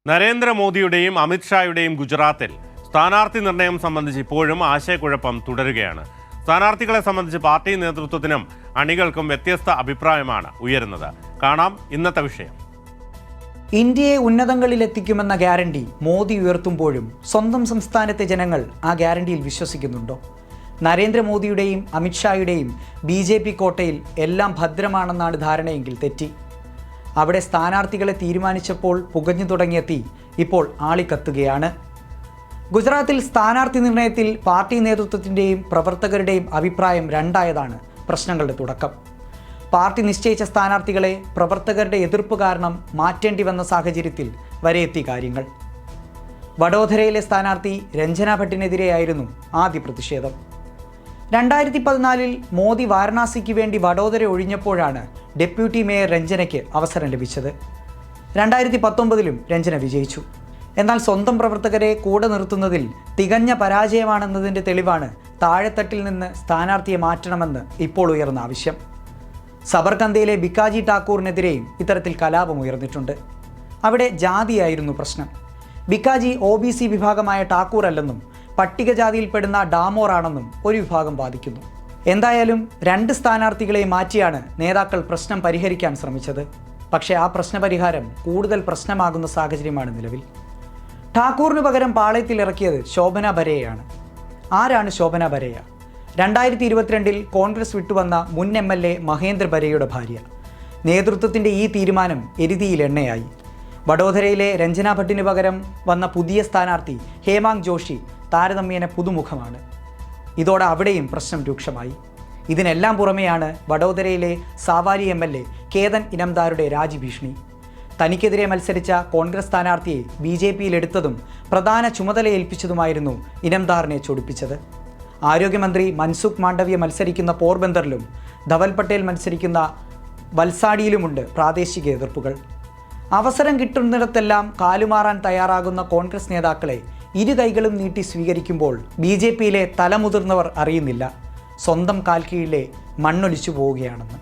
നരേന്ദ്രമോദിയുടെയും അമിത്ഷായുടെയും ഗുജറാത്തിൽ സ്ഥാനാർത്ഥി നിർണയം സംബന്ധിച്ച് ഇപ്പോഴും ആശയക്കുഴപ്പം തുടരുകയാണ്. സ്ഥാനാർത്ഥികളെ സംബന്ധിച്ച് പാർട്ടി നേതൃത്വത്തിനും അണികൾക്കും വ്യത്യസ്ത അഭിപ്രായമാണ് ഉയരുന്നത്. കാണാം ഇന്നത്തെ വിഷയം. ഇന്ത്യയെ ഉന്നതങ്ങളിലെത്തിക്കുമെന്ന ഗ്യാരണ്ടി മോദി ഉയർത്തുമ്പോഴും സ്വന്തം സംസ്ഥാനത്തെ ജനങ്ങൾ ആ ഗ്യാരണ്ടിയിൽ വിശ്വസിക്കുന്നുണ്ടോ? നരേന്ദ്രമോദിയുടെയും അമിത്ഷായുടെയും BJP കോട്ടയിൽ എല്ലാം ഭദ്രമാണെന്നാണ് ധാരണയെങ്കിൽ തെറ്റി. അവിടെ സ്ഥാനാർത്ഥികളെ തീരുമാനിച്ചപ്പോൾ പുകഞ്ഞു തുടങ്ങിയ തീ ഇപ്പോൾ ആളിക്കത്തുകയാണ്. ഗുജറാത്തിൽ സ്ഥാനാർത്ഥി നിർണയത്തിൽ പാർട്ടി നേതൃത്വത്തിൻ്റെയും പ്രവർത്തകരുടെയും അഭിപ്രായം രണ്ടായതാണ് പ്രശ്നങ്ങളുടെ തുടക്കം. പാർട്ടി നിശ്ചയിച്ച സ്ഥാനാർത്ഥികളെ പ്രവർത്തകരുടെ എതിർപ്പ് കാരണം മാറ്റേണ്ടി വന്ന സാഹചര്യത്തിൽ വരെ എത്തി കാര്യങ്ങൾ. വഡോദരയിലെ സ്ഥാനാർത്ഥി രഞ്ജന ഭട്ടിനെതിരെയായിരുന്നു ആദ്യ പ്രതിഷേധം. 2014 മോദി വാരണാസിക്ക് വേണ്ടി വഡോദര ഒഴിഞ്ഞപ്പോഴാണ് ഡെപ്യൂട്ടി മേയർ രഞ്ജനയ്ക്ക് അവസരം ലഭിച്ചത്. 2019 രഞ്ജന വിജയിച്ചു. എന്നാൽ സ്വന്തം പ്രവർത്തകരെ കൂടെ നിർത്തുന്നതിൽ തികഞ്ഞ പരാജയമാണെന്നതിൻ്റെ തെളിവാണ് താഴെത്തട്ടിൽ നിന്ന് സ്ഥാനാർത്ഥിയെ മാറ്റണമെന്ന് ഇപ്പോൾ ഉയർന്ന ആവശ്യം. സബർകന്തയിലെ ബിക്കാജി ഠാക്കൂറിനെതിരെയും ഇത്തരത്തിൽ കലാപം ഉയർന്നിട്ടുണ്ട്. അവിടെ ജാതിയായിരുന്നു പ്രശ്നം. ബിക്കാജി OBC വിഭാഗമായ ഠാക്കൂർ അല്ലെന്നും പട്ടികജാതിയിൽപ്പെടുന്ന ഡാമോറാണെന്നും ഒരു വിഭാഗം വാദിക്കുന്നു. എന്തായാലും 2 സ്ഥാനാർത്ഥികളെ മാറ്റിയാണ് നേതാക്കൾ പ്രശ്നം പരിഹരിക്കാൻ ശ്രമിച്ചത്. പക്ഷേ ആ പ്രശ്നപരിഹാരം കൂടുതൽ പ്രശ്നമാകുന്ന സാഹചര്യമാണ് നിലവിൽ. ഠാക്കൂറിന് പകരം പാളയത്തിലിറക്കിയത് ശോഭന ബരയെയാണ്. ആരാണ് ശോഭന ബരയ? 2022 കോൺഗ്രസ് വിട്ടുവന്ന മുൻ MLA മഹേന്ദ്ര ബരയുടെ ഭാര്യ. നേതൃത്വത്തിൻ്റെ ഈ തീരുമാനം എരുതിയിൽ എണ്ണയായി. വഡോദരയിലെ രഞ്ജന ഭട്ടിന് പകരം വന്ന പുതിയ സ്ഥാനാർത്ഥി ഹേമാങ് ജോഷി താരതമ്യേന പുതുമുഖമാണ്. ഇതോടെ അവിടെയും പ്രശ്നം രൂക്ഷമായി. ഇതിനെല്ലാം പുറമെയാണ് വഡോദരയിലെ സാവാരി MLA കേതൻ ഇനംദാരുടെ രാജിഭീഷണി. തനിക്കെതിരെ മത്സരിച്ച കോൺഗ്രസ് സ്ഥാനാർത്ഥിയെ BJPയിൽ എടുത്തതും പ്രധാന ചുമതല ഏൽപ്പിച്ചതുമായിരുന്നു ഇനംദാറിനെ ചൊടിപ്പിച്ചത്. ആരോഗ്യമന്ത്രി മൻസുഖ് മാണ്ഡവ്യ മത്സരിക്കുന്ന പോർബന്ദറിലും ധവൽ പട്ടേൽ മത്സരിക്കുന്ന വൽസാഡിയിലുമുണ്ട് പ്രാദേശിക എതിർപ്പുകൾ. അവസരം കിട്ടുന്നിടത്തെല്ലാം കാലുമാറാൻ തയ്യാറാകുന്ന കോൺഗ്രസ് നേതാക്കളെ ഇരു കൈകളും നീട്ടി സ്വീകരിക്കുമ്പോൾ BJPയിലെ തലമുതിർന്നവർ അറിയുന്നില്ല സ്വന്തം കാൽക്കീഴിലെ മണ്ണൊലിച്ചു പോവുകയാണെന്ന്.